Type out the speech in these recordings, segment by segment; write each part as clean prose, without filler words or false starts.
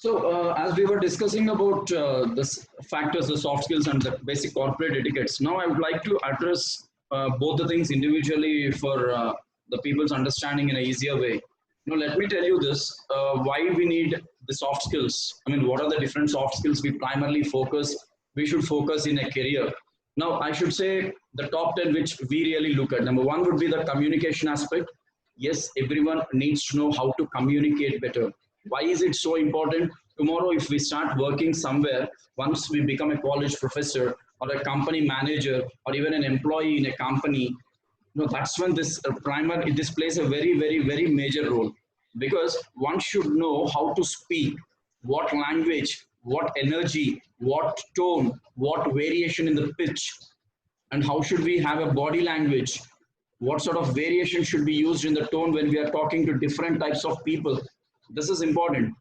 As we were discussing about this factors, the soft skills and the basic corporate etiquettes, now I would like to address both the things individually for the people's understanding in an easier way. Now, let me tell you this: why we need the soft skills. I mean, what are the different soft skills we primarily focus? We should focus in a career. Now, I should say the top 10 which we really look at. Number one would be the communication aspect. Yes, everyone needs to know how to communicate better. Why is it so important? Tomorrow, if we start working somewhere, once we become a college professor or a company manager or even an employee in a company, that's when this primer this plays a very major role, because one should know how to speak, what language, what energy, what tone, what variation in the pitch, and how should we have a body language, what sort of variation should be used in the tone when we are talking to different types of people. This is important.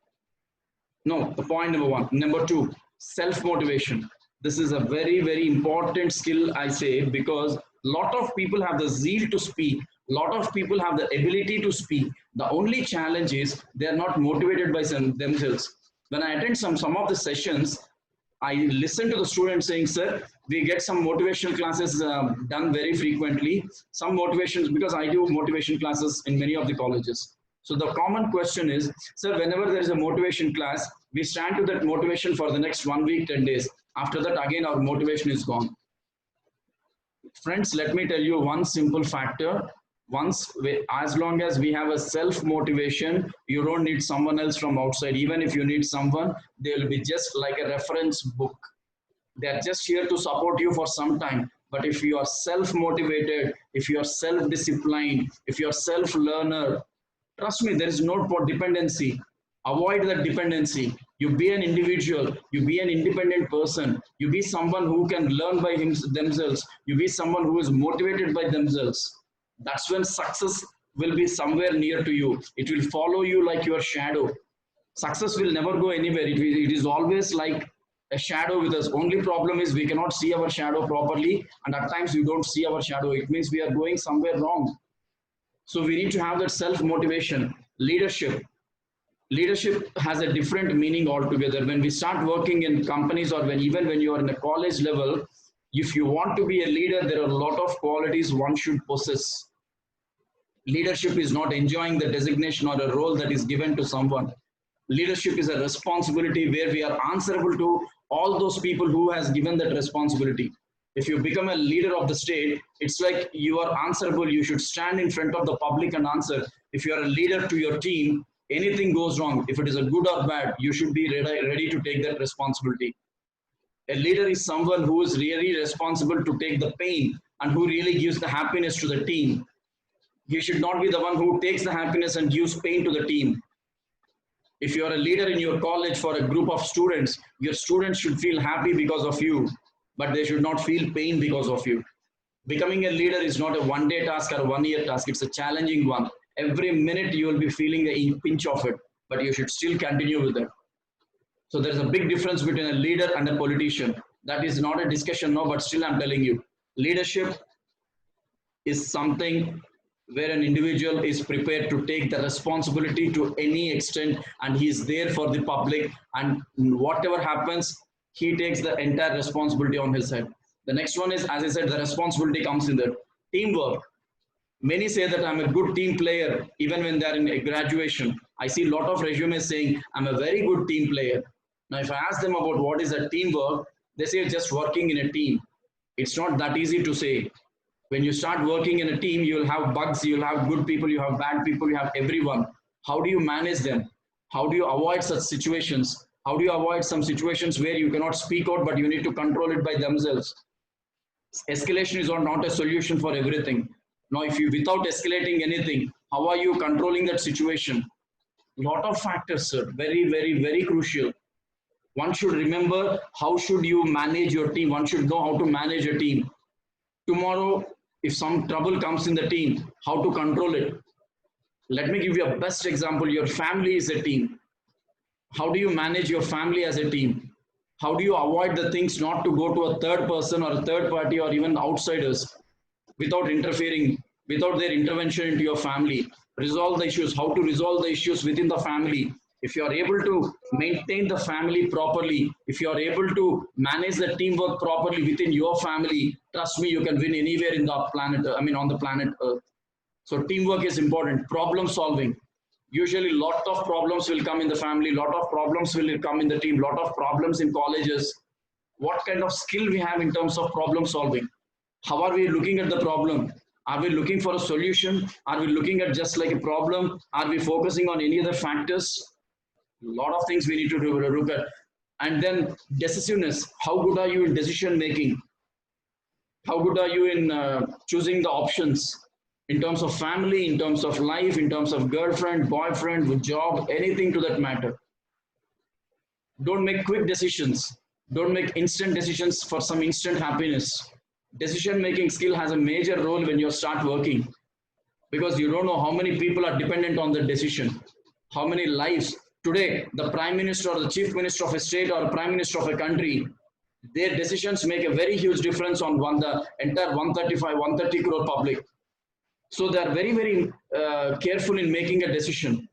No, the point number one. Number two, self motivation. This is a very important skill, I say, because a lot of people have the zeal to speak. A lot of people have the ability to speak. The only challenge is they are not motivated by themselves. When I attend some of the sessions, I listen to the students saying, "Sir, we get some motivational classes done very frequently. Some motivations, because I do motivation classes in many of the colleges. So the common question is, sir, whenever there is a motivation class, we stand to that motivation for the next 1 week, 10 days. After that, again, our motivation is gone." Friends, let me tell you one simple factor. As long as we have a self motivation, you don't need someone else from outside. Even if you need someone, they will be just like a reference book. They are just here to support you for some time. But if you are self motivated, if you are self disciplined, if you are self learner, trust me, there is no dependency. Avoid that dependency. You be an individual, you be an independent person, you be someone who can learn by themselves, you be someone who is motivated by themselves. That's when success will be somewhere near to you. It will follow you like your shadow. Success will never go anywhere. It is always like a shadow with us. Only problem is we cannot see our shadow properly, and at times we don't see our shadow. It means we are going somewhere wrong. So we need to have that self motivation. Leadership has a different meaning altogether. When we start working in companies, or even when you are in a college level, if you want to be a leader, there are a lot of qualities one should possess. Leadership is not enjoying the designation or a role that is given to someone. Leadership is a responsibility where we are answerable to all those people who has given that responsibility. If you become a leader of the state, it's like you are answerable. You should stand in front of the public and answer. If you are a leader to your team, anything goes wrong, if it is a good or bad, you should be ready to take that responsibility. A leader is someone who is really responsible to take the pain and who really gives the happiness to the team. He should not be the one who takes the happiness and gives pain to the team. If you are a leader in your college for a group of students, your students should feel happy because of you, but they should not feel pain because of you. Becoming a leader is not a 1 day task or a 1 year task. It's a challenging one. Every minute you will be feeling a pinch of it, but you should still continue with it. So there's a big difference between a leader and a politician. That is not a discussion now, but still I'm telling you, leadership is something where an individual is prepared to take the responsibility to any extent, and he is there for the public, and whatever happens, he takes the entire responsibility on his head. The next one is, as I said, the responsibility comes in there. Teamwork. Many say that I'm a good team player even when they're in a graduation. I see a lot of resumes saying I'm a very good team player. Now, if I ask them about what is a teamwork, they say just working in a team. It's not that easy to say. When you start working in a team, you'll have bugs, you'll have good people, you have bad people, you have everyone. How do you manage them? How do you avoid such situations? How do you avoid some situations where you cannot speak out, but you need to control it by themselves? Escalation is not a solution for everything. Now, if you without escalating anything, how are you controlling that situation? Lot of factors, sir. Very crucial. One should remember how should you manage your team. One should know how to manage a team. Tomorrow, if some trouble comes in the team, how to control it. Let me give you a best example. Your family is a team. How do you manage your family as a team? How do you avoid the things not to go to a third person or a third party or even outsiders without interfering, without their intervention into your family? Resolve the issues. How to resolve the issues within the family? If you are able to maintain the family properly, if you are able to manage the teamwork properly within your family, trust me, you can win anywhere in the planet, I mean on the planet earth. So teamwork is important. Problem solving, usually lot of problems will come in the family, lot of problems will come in the team, lot of problems in colleges. What kind of skill we have in terms of problem solving? How are we looking at the problem? Are we looking for a solution? Are we looking at just like a problem? Are we focusing on any other factors? A lot of things we need to look at. And then decisiveness, how good are you in decision making? How good are you in choosing the options in terms of family, in terms of life, in terms of girlfriend, boyfriend, job, anything to that matter? Don't make quick decisions. Don't make instant decisions for some instant happiness. Decision making skill has a major role when you start working, because you don't know how many people are dependent on the decision, how many lives. Today the prime minister or the chief minister of a state or prime minister of a country, their decisions make a very huge difference on the entire 135 130 crore public. So they are very very careful in making a decision.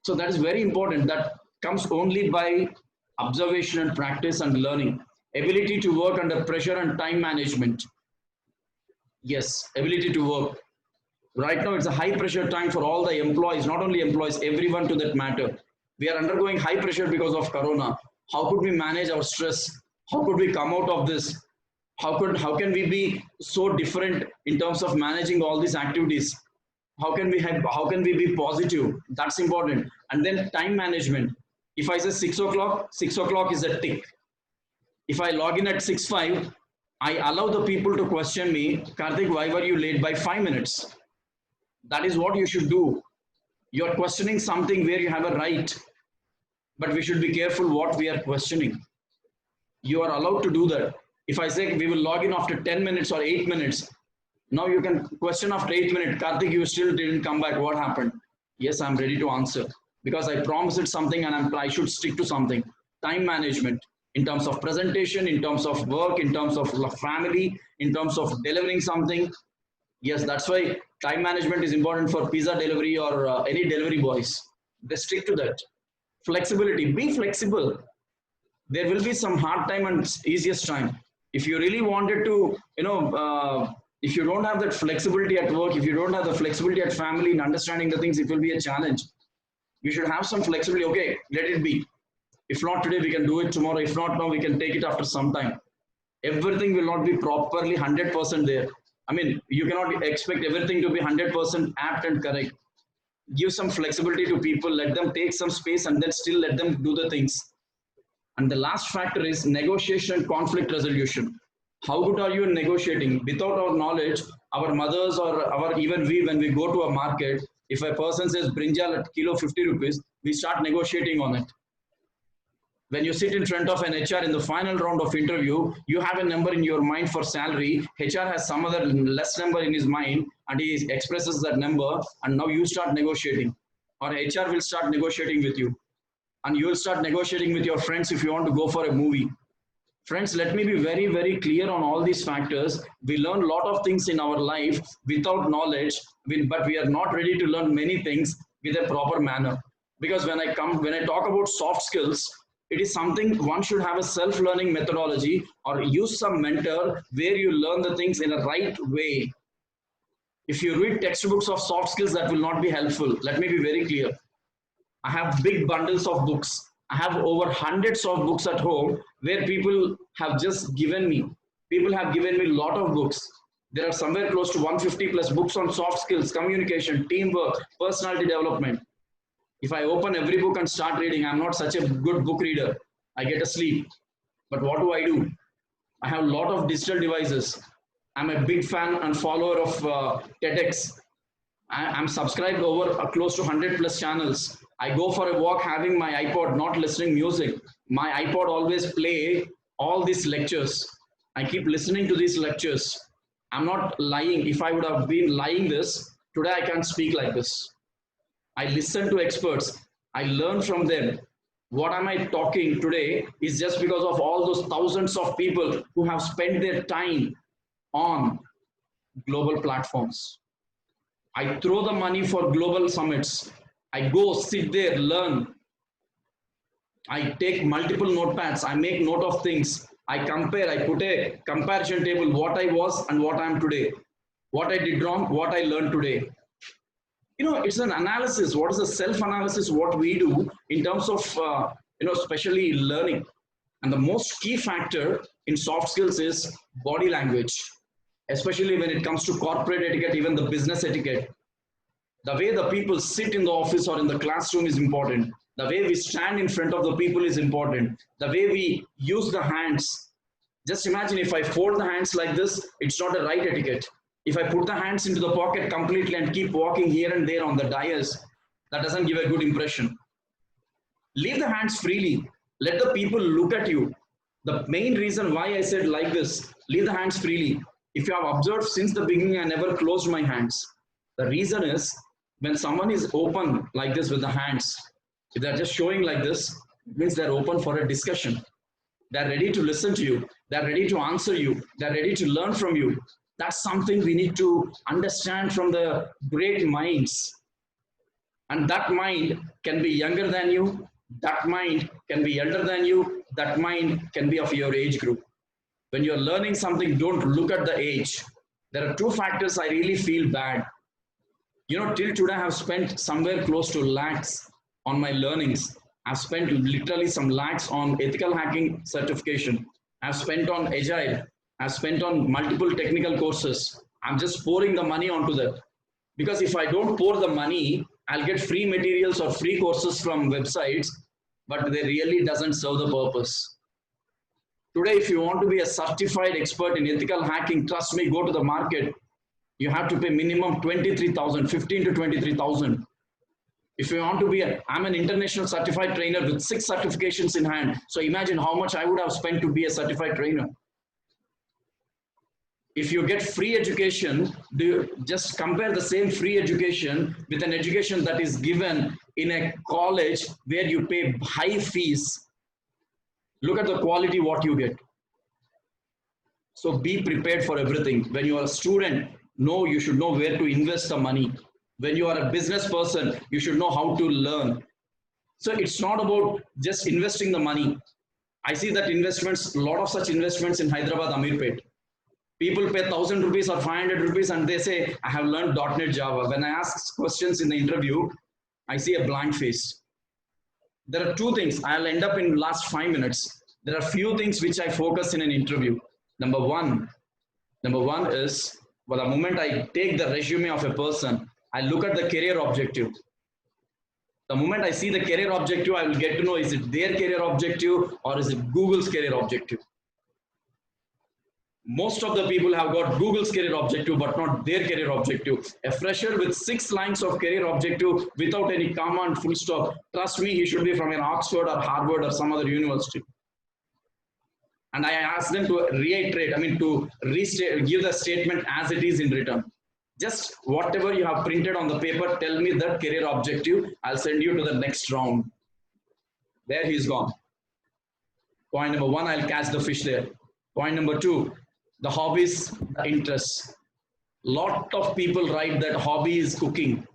So that is very important. That comes only by observation and practice and learning. Ability to work under pressure and time management. Yes, ability to work. Right now, it's a high pressure time for all the employees, not only employees, everyone to that matter. We are undergoing high pressure because of Corona. How could we manage our stress? How could we come out of this? How can we be so different in terms of managing all these activities? How can we be positive? That's important. And then time management. If I say 6 o'clock, 6 o'clock is a tick. If I log in at 6:05, I allow the people to question me, Karthik, why were you late by 5 minutes? That is what you should do. You're questioning something where you have a right, but we should be careful what we are questioning. You are allowed to do that. If I say we will log in after 10 minutes or 8 minutes, now you can question after 8 minutes, Karthik, you still didn't come back. What happened? Yes, I'm ready to answer because I promised something and I should stick to something. Time management in terms of presentation, in terms of work, in terms of family, in terms of delivering something. Yes, that's why time management is important for pizza delivery or any delivery boys. They stick to that. Flexibility, be flexible. There will be some hard time and easiest time. If you really wanted to, if you don't have that flexibility at work, if you don't have the flexibility at family in understanding the things, it will be a challenge. You should have some flexibility. Okay, let it be. If not today, we can do it tomorrow. If not now, we can take it after some time. Everything will not be properly 100% there. I mean, you cannot expect everything to be 100% apt and correct. Give some flexibility to people, let them take some space, and then still let them do the things. And the last factor is negotiation and conflict resolution. How good are you in negotiating? Without our knowledge, our mothers or our even we, when we go to a market, if a person says brinjal at kilo 50 rupees, we start negotiating on it. When you sit in front of an HR in the final round of interview, you have a number in your mind for salary. HR has some other less number in his mind and he expresses that number, and now you start negotiating, or HR will start negotiating with you, and you will start negotiating with your friends if you want to go for a movie. Friends, let me be very, very clear on all these factors. We learn a lot of things in our life without knowledge, but we are not ready to learn many things with a proper manner. Because when I talk about soft skills, it is something one should have a self-learning methodology or use some mentor where you learn the things in a right way. If you read textbooks of soft skills, that will not be helpful. Let me be very clear. I have big bundles of books. I have over hundreds of books at home where people have just given me. People have given me a lot of books. There are somewhere close to 150 plus books on soft skills, communication, teamwork, personality development. If I open every book and start reading, I'm not such a good book reader. I get asleep. But what do? I have a lot of digital devices. I'm a big fan and follower of TEDx. I'm subscribed over close to 100 plus channels. I go for a walk having my iPod, not listening music. My iPod always play all these lectures. I keep listening to these lectures. I'm not lying. If I would have been lying this, today I can't speak like this. I listen to experts. I learn from them. What am I talking today is just because of all those thousands of people who have spent their time on global platforms. I throw the money for global summits. I go sit there, learn. I take multiple notepads. I make note of things. I compare. I put a comparison table what I was and what I am today. What I did wrong, what I learned today. It's an analysis. What is the self-analysis? What we do in terms of especially learning. And the most key factor in soft skills is body language, especially when it comes to corporate etiquette, even the business etiquette. The way the people sit in the office or in the classroom is important. The way we stand in front of the people is important. The way we use the hands. Just imagine if I fold the hands like this, it's not a right etiquette. If I put the hands into the pocket completely and keep walking here and there on the dais, that doesn't give a good impression. Leave the hands freely. Let the people look at you. The main reason why I said like this, leave the hands freely. If you have observed since the beginning, I never closed my hands. The reason is when someone is open like this with the hands, if they're just showing like this, it means they're open for a discussion. They're ready to listen to you. They're ready to answer you. They're ready to learn from you. That's something we need to understand from the great minds. And that mind can be younger than you. That mind can be elder than you. That mind can be of your age group. When you're learning something, don't look at the age. There are two factors I really feel bad. Till today I have spent somewhere close to lakhs on my learnings. I've spent literally some lakhs on ethical hacking certification. I've spent on agile. I've spent on multiple technical courses. I'm just pouring the money onto that. Because if I don't pour the money, I'll get free materials or free courses from websites, but they really doesn't serve the purpose. Today, if you want to be a certified expert in ethical hacking, trust me, go to the market. You have to pay minimum 23,000, 15 to 23,000. If you want to be I'm an international certified trainer with 6 certifications in hand. So imagine how much I would have spent to be a certified trainer. If you get free education, just compare the same free education with an education that is given in a college where you pay high fees. Look at the quality what you get. So be prepared for everything. When you are a student, you should know where to invest the money. When you are a business person, you should know how to learn. So it's not about just investing the money. I see that investments, a lot of such investments in Hyderabad, Amirpet. People pay 1,000 rupees or 500 rupees and they say, I have learned .NET Java. When I ask questions in the interview, I see a blank face. There are two things. I'll end up in last 5 minutes. There are few things which I focus in an interview. Number one is, the moment I take the resume of a person, I look at the career objective. The moment I see the career objective, I will get to know, is it their career objective or is it Google's career objective? Most of the people have got Google's career objective, but not their career objective. A fresher with 6 lines of career objective without any comma and full stop, trust me, he should be from an Oxford or Harvard or some other university. And I ask them to reiterate, to restate, give the statement as it is in written. Just whatever you have printed on the paper, tell me that career objective. I'll send you to the next round. There he's gone. Point number 1, I'll catch the fish there. Point number 2, the hobbies, the interests. Lot of people write that hobby is cooking.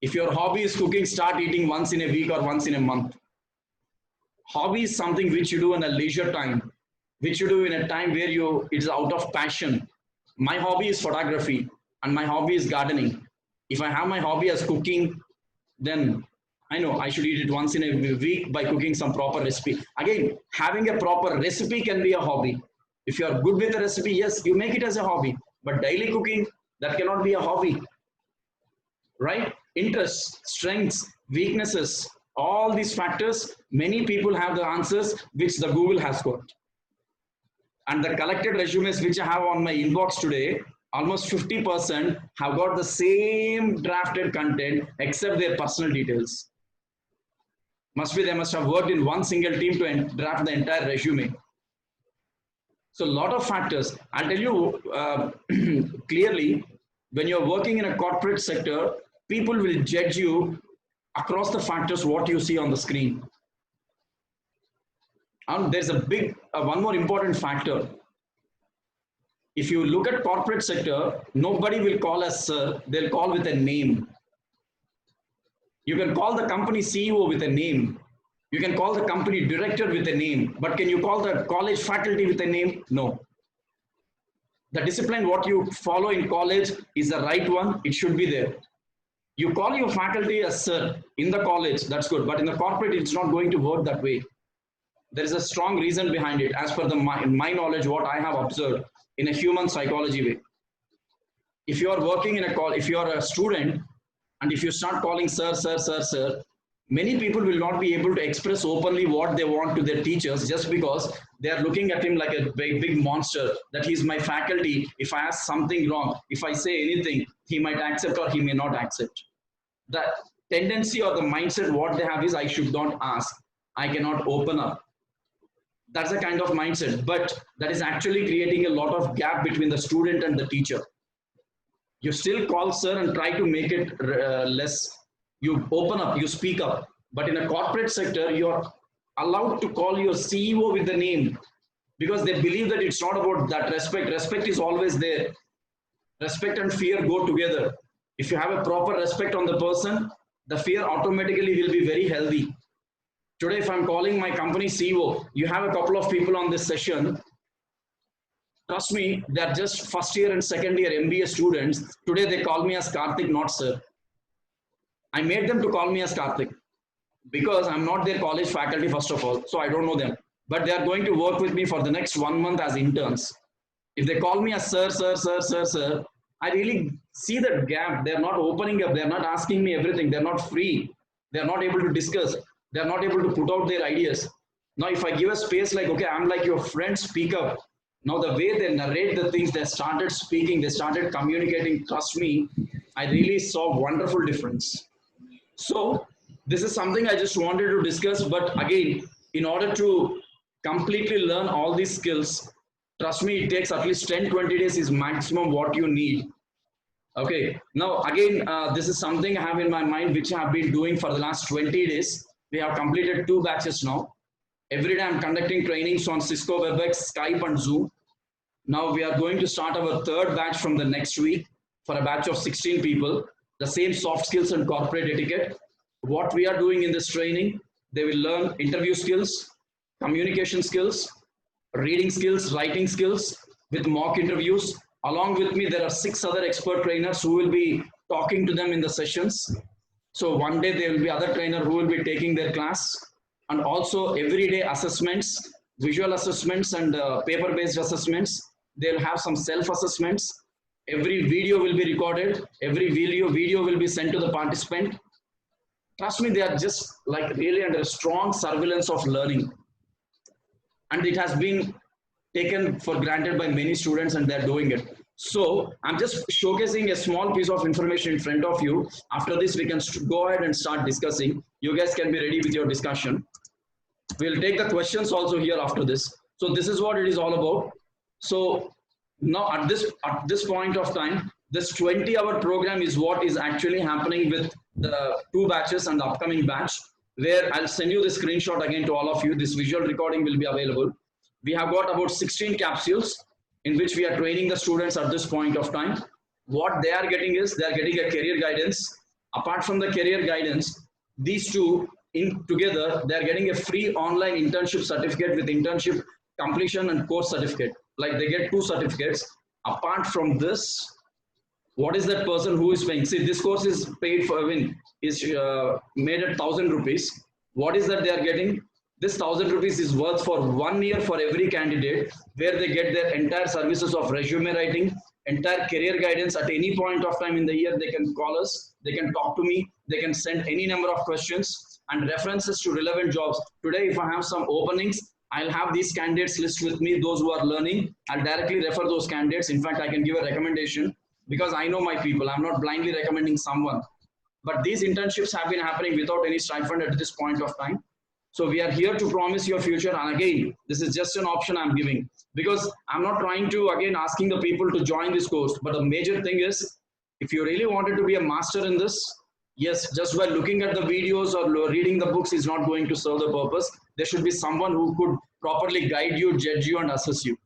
If your hobby is cooking, start eating once in a week or once in a month. Hobby is something which you do in a leisure time, which you do in a time where it's out of passion. My hobby is photography and my hobby is gardening. If I have my hobby as cooking, then I know I should eat it once in a week by cooking some proper recipe. Again, having a proper recipe can be a hobby. If you are good with a recipe, yes, you make it as a hobby. But daily cooking, that cannot be a hobby. Right? Interests, strengths, weaknesses, all these factors, many people have the answers which the Google has got. And the collected resumes which I have on my inbox today, almost 50% have got the same drafted content except their personal details. They must have worked in one single team to draft the entire resume. So a lot of factors. I'll tell you clearly, when you're working in a corporate sector, people will judge you across the factors what you see on the screen. And there's a big, one more important factor. If you look at corporate sector, nobody will call us sir, they'll call with a name. You can call the company CEO with a name. You can call the company director with a name, but can you call the college faculty with a name? No. The discipline what you follow in college is the right one. It should be there. You call your faculty as sir in the college, that's good, but in the corporate, it's not going to work that way. There is a strong reason behind it, as per my knowledge, what I have observed in a human psychology way. If you are working in a call, if you are a student, and if you start calling sir, sir, sir, sir, many people will not be able to express openly what they want to their teachers, just because they are looking at him like a big monster, that he's my faculty. If I ask something wrong, if I say anything, he might accept or he may not accept. The tendency or the mindset what they have is, I should not ask, I cannot open up. That's a kind of mindset, but that is actually creating a lot of gap between the student and the teacher. You still call sir and try to make it less. You open up, you speak up. But in a corporate sector, you're allowed to call your CEO with the name, because they believe that it's not about that respect. Respect is always there. Respect and fear go together. If you have a proper respect on the person, the fear automatically will be very healthy. Today, if I'm calling my company CEO, you have a couple of people on this session. Trust me, they're just first year and second year MBA students. Today, they call me as Karthik, not sir. I made them to call me as Karthik because I'm not their college faculty, first of all. So I don't know them. But they are going to work with me for the next 1 month as interns. If they call me as sir, sir, sir, sir, sir, I really see that gap. They're not opening up. They're not asking me everything. They're not free. They're not able to discuss. They're not able to put out their ideas. Now, if I give a space like, okay, I'm like your friend, speak up. Now, the way they narrate the things, they started speaking, they started communicating, trust me, I really saw wonderful difference. So, this is something I just wanted to discuss. But again, in order to completely learn all these skills, trust me, it takes at least 10-20 days is maximum what you need. Okay, now again, this is something I have in my mind, which I have been doing for the last 20 days. We have completed 2 batches now. Every day I'm conducting trainings on Cisco WebEx, Skype and Zoom. Now we are going to start our 3rd batch from the next week for a batch of 16 people. The same soft skills and corporate etiquette. What we are doing in this training, they will learn interview skills, communication skills, reading skills, writing skills with mock interviews. Along with me, there are 6 other expert trainers who will be talking to them in the sessions. So one day there will be other trainer who will be taking their class, and also everyday assessments, visual assessments and paper-based assessments. They'll have some self-assessments. Every video will be recorded. Every video will be sent to the participant. Trust me, they are just like really under a strong surveillance of learning. And it has been taken for granted by many students, and they're doing it. So I'm just showcasing a small piece of information in front of you. After this, we can go ahead and start discussing. You guys can be ready with your discussion. We'll take the questions also here after this. So this is what it is all about. So now at this point of time, this 20-hour program is what is actually happening with the 2 batches and the upcoming batch, where I'll send you the screenshot again to all of you. This visual recording will be available. We have got about 16 capsules in which we are training the students at this point of time. What they are getting is, they are getting a career guidance. Apart from the career guidance, these two together, they are getting a free online internship certificate with internship completion and course certificate. Like they get 2 certificates. Apart from this, what is that person who is paying? See, this course is paid for, is made at 1,000 rupees. What is that they are getting? This 1,000 rupees is worth for 1 year for every candidate, where they get their entire services of resume writing, entire career guidance. At any point of time in the year, they can call us, they can talk to me, they can send any number of questions and references to relevant jobs. Today, if I have some openings, I'll have these candidates list with me, those who are learning. I'll directly refer those candidates. In fact, I can give a recommendation because I know my people. I'm not blindly recommending someone. But these internships have been happening without any stipend at this point of time. So we are here to promise your future. And again, this is just an option I'm giving, because I'm not trying to, again, asking the people to join this course. But the major thing is, if you really wanted to be a master in this, yes, just by looking at the videos or reading the books is not going to serve the purpose. There should be someone who could properly guide you, judge you, and assess you.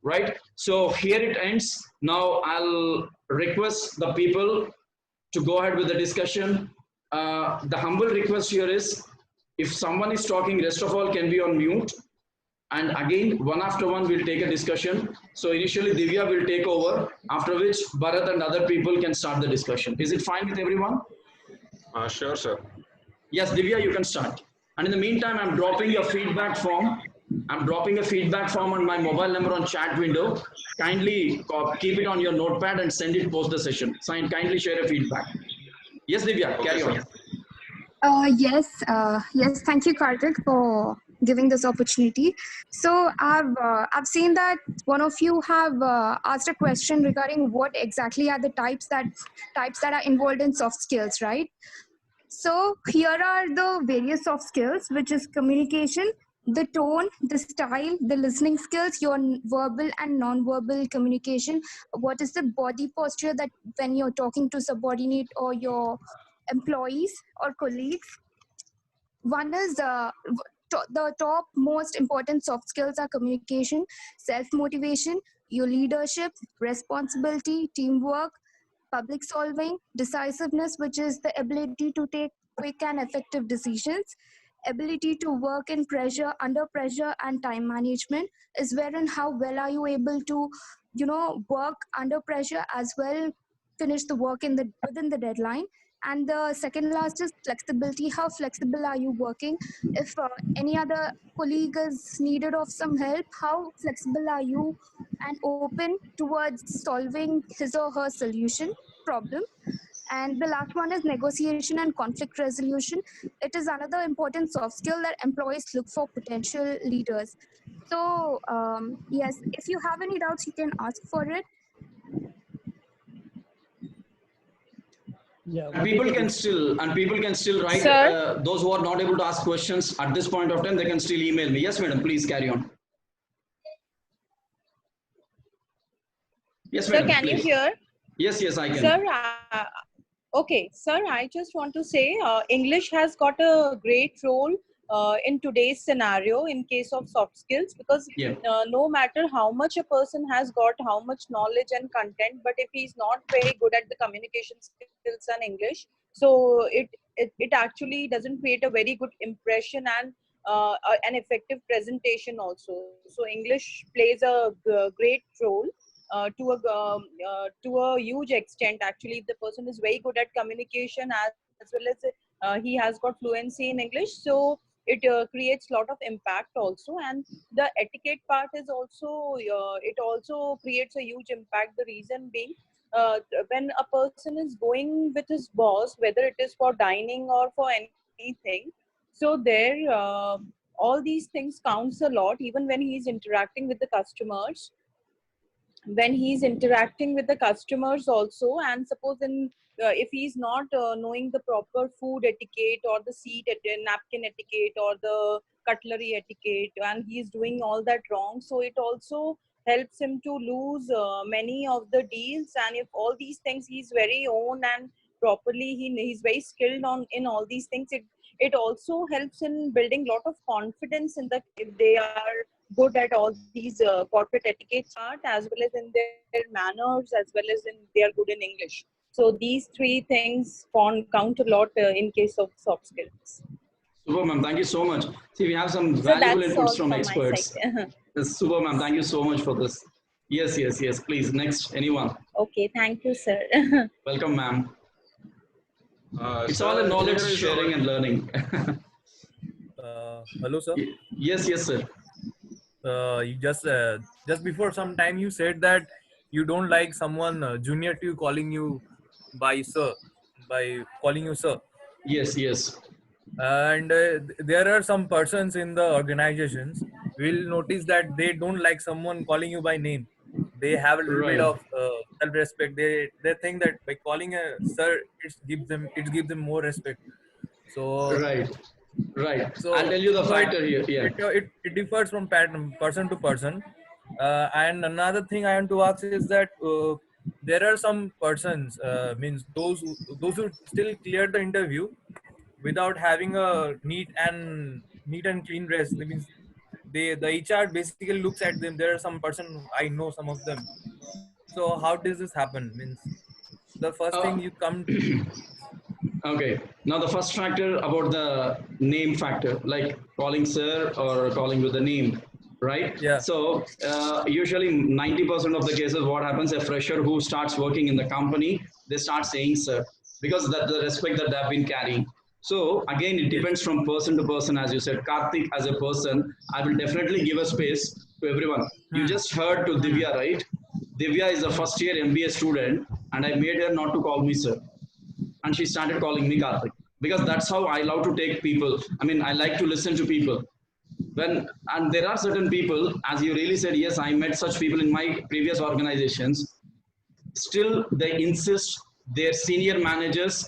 Right? So here it ends. Now I'll request the people to go ahead with the discussion. The humble request here is, If someone is talking, rest of all can be on mute. And again, one after one, we'll take a discussion. So initially, Divya will take over, after which Bharat and other people can start the discussion. Is it fine with everyone? Sure, sir. Yes, Divya, you can start. And in the meantime, I'm dropping a feedback form. I'm dropping a feedback form on my mobile number on chat window. Kindly keep it on your notepad and send it post the session. Sign, kindly share a feedback. Yes, Divya, Okay, carry sir. on. Yes. Thank you, Karthik, for giving this opportunity. So I've seen that one of you have asked a question regarding what exactly are the types that are involved in soft skills, right? So here are the various soft skills, which is communication, the tone, the style, the listening skills, your verbal and non-verbal communication. What is the body posture that when you're talking to subordinate or your employees or colleagues? One is the top most important soft skills are communication, self-motivation, your leadership, responsibility, teamwork, public solving, decisiveness, which is the ability to take quick and effective decisions, ability to work in pressure, under pressure, and time management is wherein how well are you able to, work under pressure as well, finish the work within the deadline. And the second last is flexibility. How flexible are you working? If any other colleague is needed of some help, how flexible are you and open towards solving his or her solution problem. And the last one is negotiation and conflict resolution. It is another important soft skill that employees look for potential leaders. So, yes, if you have any doubts, you can ask for it. Yeah, And we take people it. can still write. Sir, Those who are not able to ask questions at this point of time, they can still email me. Yes, madam. Please carry on. Yes, sir, madam. can you Please. hear? Yes, I can. Sir, okay, sir, I just want to say English has got a great role in today's scenario in case of soft skills, because Yeah. no matter how much a person has got, how much knowledge and content, but if he's not very good at the communication skills and English, so it actually doesn't create a very good impression and an effective presentation also. So English plays a great role to a huge extent. Actually, if the person is very good at communication as well as he has got fluency in English, so it creates a lot of impact also. And the etiquette part is also it also creates a huge impact. The reason being, when a person is going with his boss, whether it is for dining or for anything, so there all these things counts a lot, even when he is interacting with the customers. When he's interacting with the customers also, and suppose if he's not knowing the proper food etiquette or the napkin etiquette or the cutlery etiquette, and he's doing all that wrong, so it also helps him to lose many of the deals. And if all these things he's very own and properly he's very skilled on in all these things, it also helps in building lot of confidence in the, if they are good at all these corporate etiquette part, as well as in their manners, as well as in they are good in English. So these three things count a lot in case of soft skills. Super, ma'am. Thank you so much. See, we have some So valuable that's inputs all from from my experts. side. Super, ma'am. Thank you so much for this. Yes. Please, next, anyone. Okay, thank you, sir. Welcome, ma'am. It's Sir, all a knowledge here is sharing and learning. Hello, sir. Yes, sir. You just before some time you said that you don't like someone junior to you calling you by sir, by calling you sir. Yes. And there are some persons in the organizations will notice that they don't like someone calling you by name. They have a little bit Right. of self-respect. They think that by calling a sir, it gives them more respect. So Right. I'll so tell you the so factor here. Yeah. it differs from person to person. And another thing I want to ask is that there are some persons, means those who still clear the interview without having a neat and clean dress. That means the HR basically looks at them. There are some person, I know some of them. So how does this happen? Means the first Uh, thing you come. Okay. Now the first factor about the name factor, like calling sir or calling with the name, right? Yeah. So usually 90% of the cases, what happens, a fresher who starts working in the company, they start saying sir because that the respect that they've been carrying. So again, it Yes. depends from person to person. As you said, Karthik as a person, I will definitely give a space to everyone. You Hmm. just heard to Hmm. Divya, right? Divya is a Hmm. first year MBA student, and I made her not to call me sir, and she started calling me Karthik because that's how I love to take people. I mean, I like to listen to people. When and there are certain people, as you really said, yes, I met such people in my previous organizations. Still, they insist their senior managers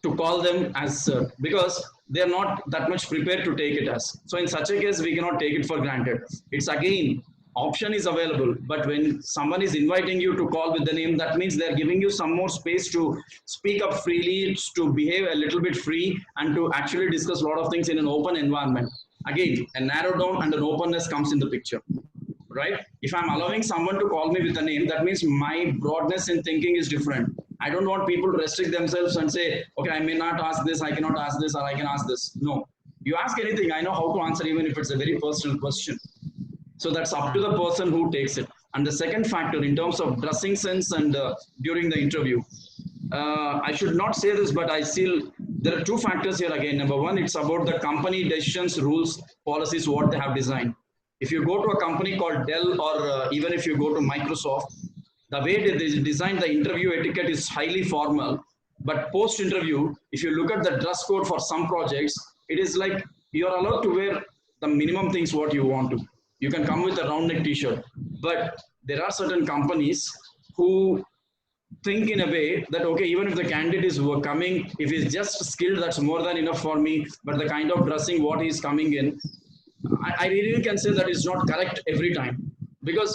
to call them as sir because they are not that much prepared to take it as. So in such a case, we cannot take it for granted. It's again option is available, but when someone is inviting you to call with the name, that means they're giving you some more space to speak up freely, to behave a little bit free, and to actually discuss a lot of things in an open environment. Again, a narrow down and an openness comes in the picture, right? If I'm allowing someone to call me with a name, that means my broadness in thinking is different. I don't want people to restrict themselves and say, okay, I may not ask this, I cannot ask this, or I can ask this. No. You ask anything, I know how to answer, even if it's a very personal question. So that's up to Hmm. the person who takes it. And the second factor, in terms of dressing sense and during the interview, I should not say this, but I still, there are two factors here again. Number one, it's about the company decisions, rules, policies, what they have designed. If you go to a company called Dell, or even if you go to Microsoft, the way they design the interview etiquette is highly formal. But post interview, if you look at the dress code for some projects, it is like you're allowed to wear the minimum things what you want to. You can come with a round neck t-shirt, but there are certain companies who think in a way that okay, even if the candidate is coming, if he's just skilled, that's more than enough for me. But the kind of dressing what he's coming in, I really can say that is not correct every time because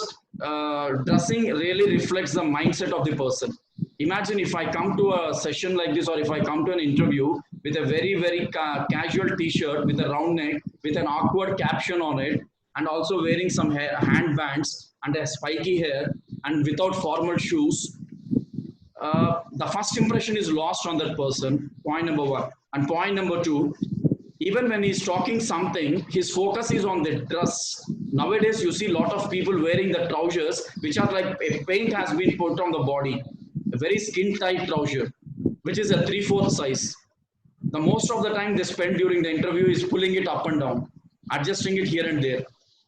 dressing really reflects the mindset of the person. Imagine if I come to a session like this, or if I come to an interview with a very casual t-shirt with a round neck with an awkward caption on it, and also wearing some hand bands and a spiky hair and without formal shoes, the first impression is lost on that person. Point number one. And point number two, even when he's talking something, his focus is on the dress. Nowadays, you see a lot of people wearing the trousers, which are like a paint has been put on the body, a very skin tight trouser, which is a 3/4 size. The most of the time they spend during the interview is pulling it up and down, adjusting it here and there.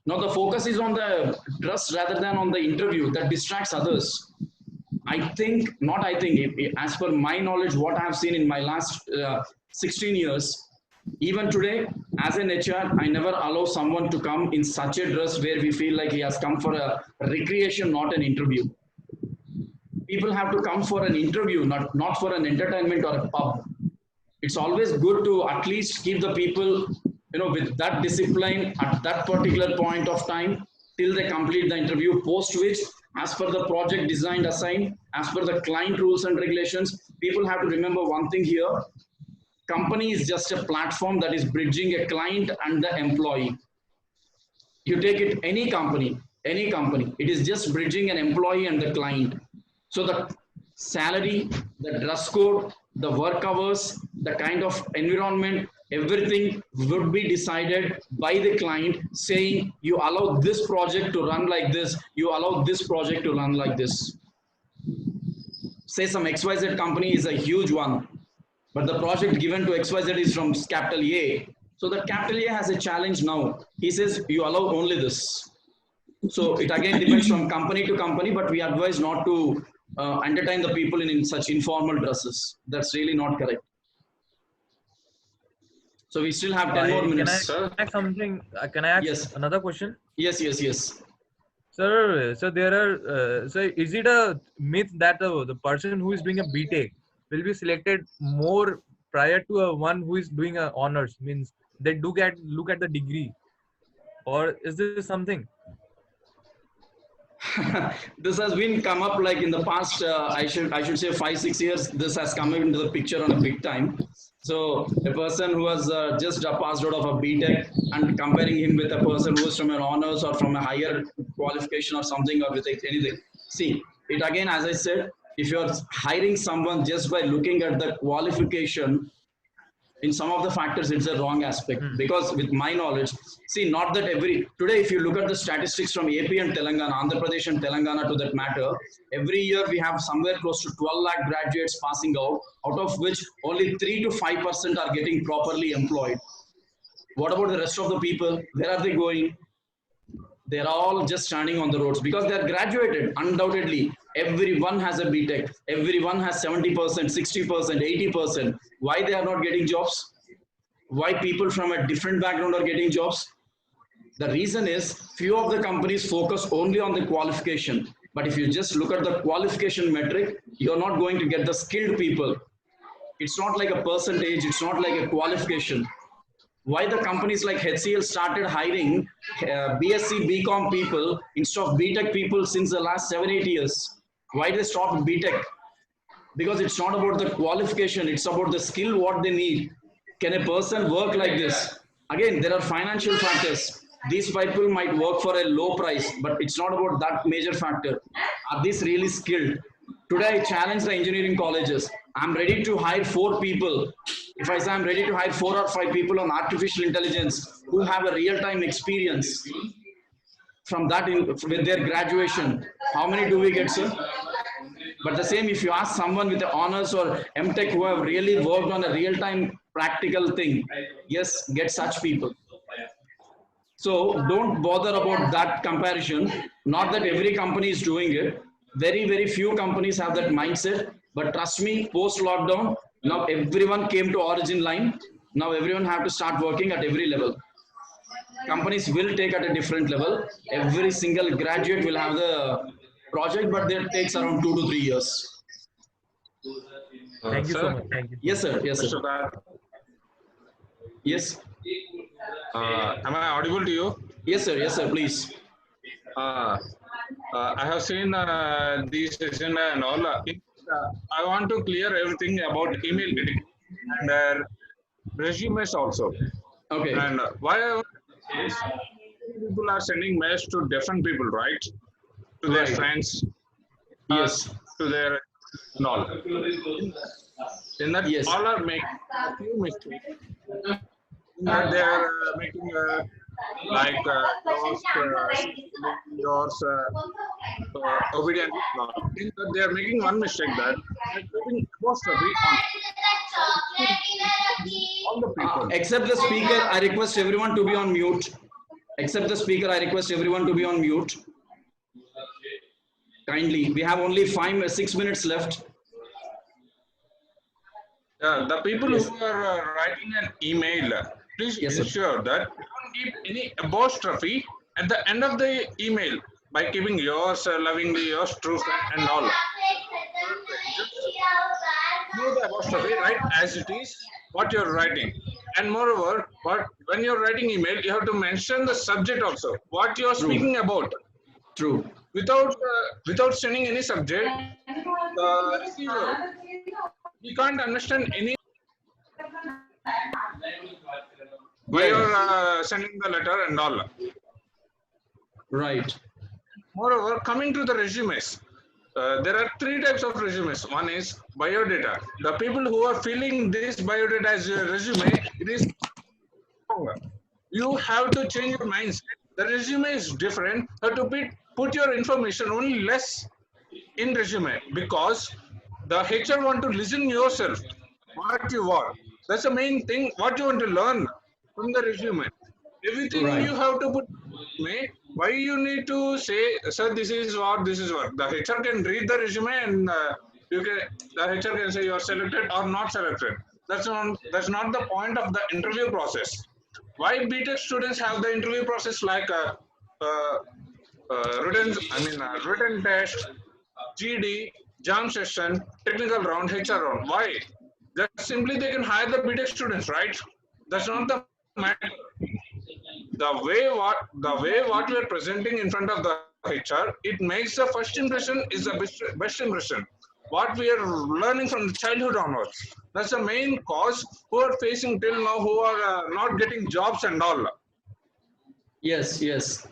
Now the focus is on the dress rather than on the interview. That distracts others. I think, not I think, as per my knowledge, what I have seen in my last 16 years, even today, as an HR, I never allow someone to come in such a dress where we feel like he has come for a recreation, not an interview. People have to come for an interview, not for an entertainment or a pub. It's always good to at least keep the people, with that discipline at that particular point of time till they complete the interview, post which, as per the project designed assigned, as per the client rules and regulations, people have to remember one thing here: company is just a platform that is bridging a client and the employee. You take it any company, it is just bridging an employee and the client. So the salary, the dress code, the work hours, the kind of environment, everything would be decided by the client, saying you allow this project to run like this, you allow this project to run like this. Say some XYZ company is a huge one, but the project given to XYZ is from capital A. So that capital A has a challenge now. He says you allow only this. So it again depends from company to company, but we advise not to entertain the people in such informal dresses. That's really not correct. So we still have 10 more Can I minutes. Sir, ask something? Can I ask Yes, another question? yes. Sir, so there are, so is it a myth that the person who is doing a BTech will be selected more prior to a one who is doing a honors? Means they do get look at the degree, or is this something? This has been come up like in the past. I should say 5 6 years. This has come into the picture on a big time. So a person who has just passed out of a BTech and comparing him with a person who is from an honors or from a higher qualification or something or with anything. See it again, as I said. if you're hiring someone just by looking at the qualification, in some of the factors it's a wrong aspect. Because with my knowledge, see, not that today if you look at the statistics from AP and Telangana, Andhra Pradesh and Telangana to that matter, every year we have somewhere close to 12 lakh graduates passing out of which only 3 to 5% are getting properly employed. What about the rest of the people? Where are they going? They're all just standing on the roads because they're graduated. Undoubtedly, everyone has a BTech. Everyone has 70%, 60%, 80%. Why they are not getting jobs? Why people from a different background are getting jobs? The reason is few of the companies focus only on the qualification. But if you just look at the qualification metric, you're not going to get the skilled people. It's not like a percentage. It's not like a qualification. Why the companies like HCL started hiring BSc, BCom people instead of BTech people since the last 7-8 years? Why they stopped BTech? Because it's not about the qualification, it's about the skill what they need. Can a person work like this? Again, there are financial factors. These people might work for a low price, but it's not about that major factor. Are these really skilled? Today I challenge the engineering colleges. I'm ready to hire 4 people. If I say I'm ready to hire 4 or 5 people on artificial intelligence who have a real-time experience from that with their graduation, how many do we get, sir? But the same, if you ask someone with the honors or MTech who have really worked on a real-time practical thing, yes, get such people. So don't bother about that comparison. Not that every company is doing it. Very, very few companies have that mindset. But trust me, post-lockdown, now everyone came to origin line. Now everyone have to start working at every level. Companies will take at a different level. Every single graduate will have the project, but that takes around 2 to 3 years. Thank you so Sir, much. Thank you. Yes, sir. Yes, Mr. sir. Bharat, Yes. am I audible to you? Yes, sir. Yes, sir. Please. I have seen this session and all. I want to clear everything about email etiquette and resumes also. Okay. And why I want to say is people are sending mails to different people, right? To their Right. friends, Yes. to their and all. In that, Yes. all are making a few mistakes. They are making yours obedient. In that they are making one mistake that they are putting apostrophe on the people. Except the speaker, I request everyone to be on mute. Except the speaker, I request everyone to be on mute. Kindly, we have only 6 minutes left. The people Yes. who are writing an email, please Yes, sir. ensure that you don't keep any apostrophe at the end of the email by keeping yours lovingly, yours true friend and all. No the apostrophe, write as it is what you're writing. And moreover, when you're writing email, you have to mention the subject also, what you're True. speaking about. True. Without sending any subject, the receiver, he can't understand any why you're sending the letter and all. Right. Moreover, coming to the resumes, there are 3 types of resumes. One is biodata. The people who are filling this biodata as a resume, it is wrong. You have to change your mindset. The resume is different. You have to put your information only less in resume because the HR want to listen yourself, what you are. That's the main thing, what you want to learn from the resume. Everything Right. you have to put resume. Why you need to say, sir, this is what. The HR can read the resume and the HR can say you are selected or not selected. That's not the point of the interview process. Why BTech students have the interview process like written test, GD, jam session, technical round, HR round. Why? That simply they can hire the BTech students, right? That's not the matter. The way what we are presenting in front of the HR, it makes the first impression is the best impression. What we are learning from the childhood onwards. That's the main cause who are facing till now, who are not getting jobs and all. Yes, yes.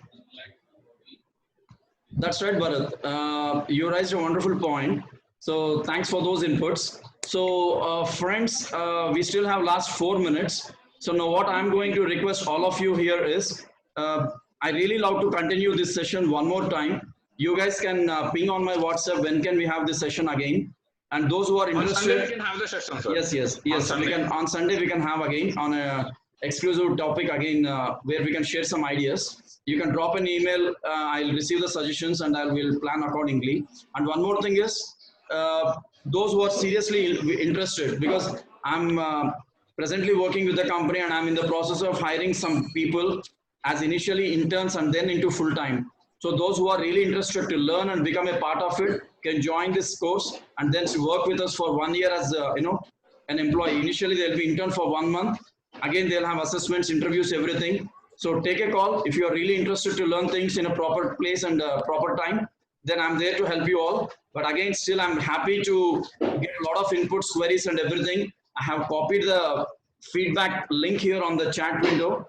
That's right, Bharat. You raised a wonderful point. So thanks for those inputs. So friends, we still have last 4 minutes. So now what I'm going to request all of you here is, I really love to continue this session one more time. You guys can ping on my WhatsApp when can we have this session again. And those who are On Sunday we interested, can have the session, sir. yes, On we Sunday. can on Sunday we can have again on a exclusive topic again where we can share some ideas. You can drop an email. I'll receive the suggestions and I will plan accordingly. And one more thing is, those who are seriously interested, because I'm presently working with the company and I'm in the process of hiring some people as initially interns and then into full time. So those who are really interested to learn and become a part of it can join this course and then work with us for 1 year as an employee. Initially they'll be intern for 1 month. Again they'll have assessments, interviews, everything. So take a call if you are really interested to learn things in a proper place and proper time. Then I'm there to help you all. But again, still I'm happy to get a lot of inputs, queries, and everything. I have copied the feedback link here on the chat window.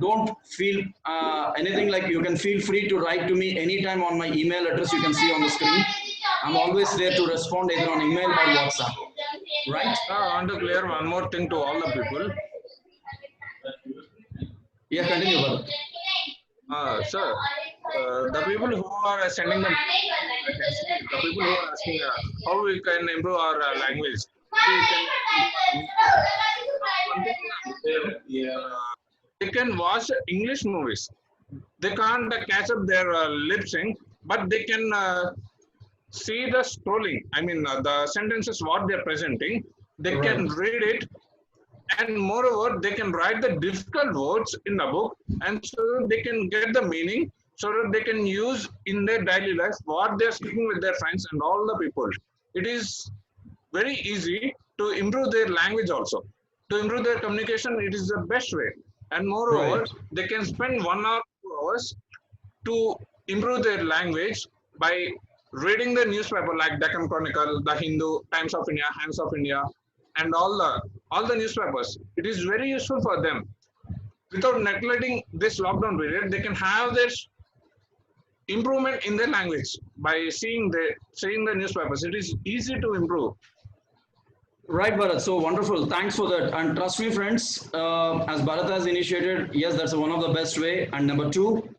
Don't feel anything, like you can feel free to write to me anytime on my email address you can see on the screen. I'm always there to respond either on email or WhatsApp. Right? I want to clear one more thing to all the people. Yeah, continue, brother. Sir, the people who are sending the people who are asking how we can improve our language. They can watch English movies. They can't catch up their lip sync, but they can see the scrolling. I mean, the sentences what they're presenting. They can read it, and moreover, they can write the difficult words in the book, and so they can get the meaning, so that they can use in their daily life what they're speaking with their friends and all the people. It is very easy to improve their language also. To improve their communication, it is the best way. And moreover, they can spend 1 hour, 2 hours to improve their language by reading the newspaper like Deccan Chronicle, The Hindu, Times of India, Hands of India, and all the newspapers. It is very useful for them. Without neglecting this lockdown period, they can have this improvement in their language by seeing the newspapers. It is easy to improve. Right, Bharat. So wonderful. Thanks for that. And trust me, friends, as Bharat has initiated, yes, that's one of the best way. And number two,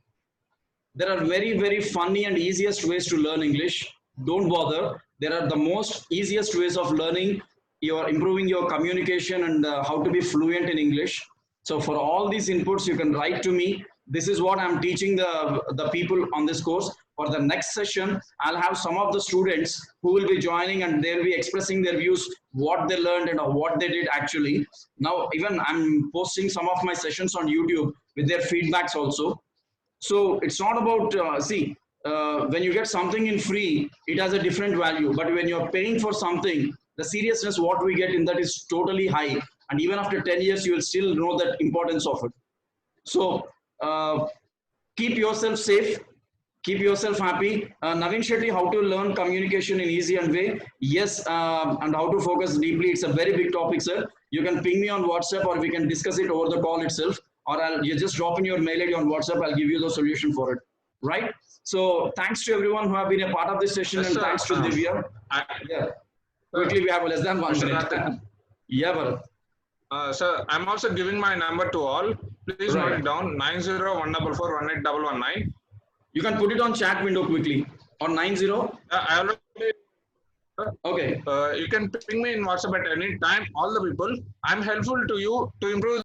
there are very, very funny and easiest ways to learn English. Don't bother. There are the most easiest ways of learning. You are improving your communication and how to be fluent in English. So for all these inputs, you can write to me. This is what I'm teaching the people on this course. For the next session, I'll have some of the students who will be joining and they'll be expressing their views, what they learned and what they did actually. Now, even I'm posting some of my sessions on YouTube with their feedbacks also. So it's not about, when you get something in free, it has a different value. But when you're paying for something, the seriousness what we get in that is totally high. And even after 10 years, you will still know the importance of it. So keep yourself safe. Keep yourself happy. Naveen Shetty, how to learn communication in easy and way. Yes, and how to focus deeply. It's a very big topic, sir. You can ping me on WhatsApp or we can discuss it over the call itself. Or you just drop in your mail ID on WhatsApp. I'll give you the solution for it. Right? So thanks to everyone who have been a part of this session, and thanks to Divya. Yeah. Quickly, we have less than 1 minute. Yeah, Bharat. Sir, I'm also giving my number to all. Please note it down: 9014418119. You can put it on chat window quickly. On 90. I already. Okay. You can ping me in WhatsApp at any time. All the people. I'm helpful to you to improve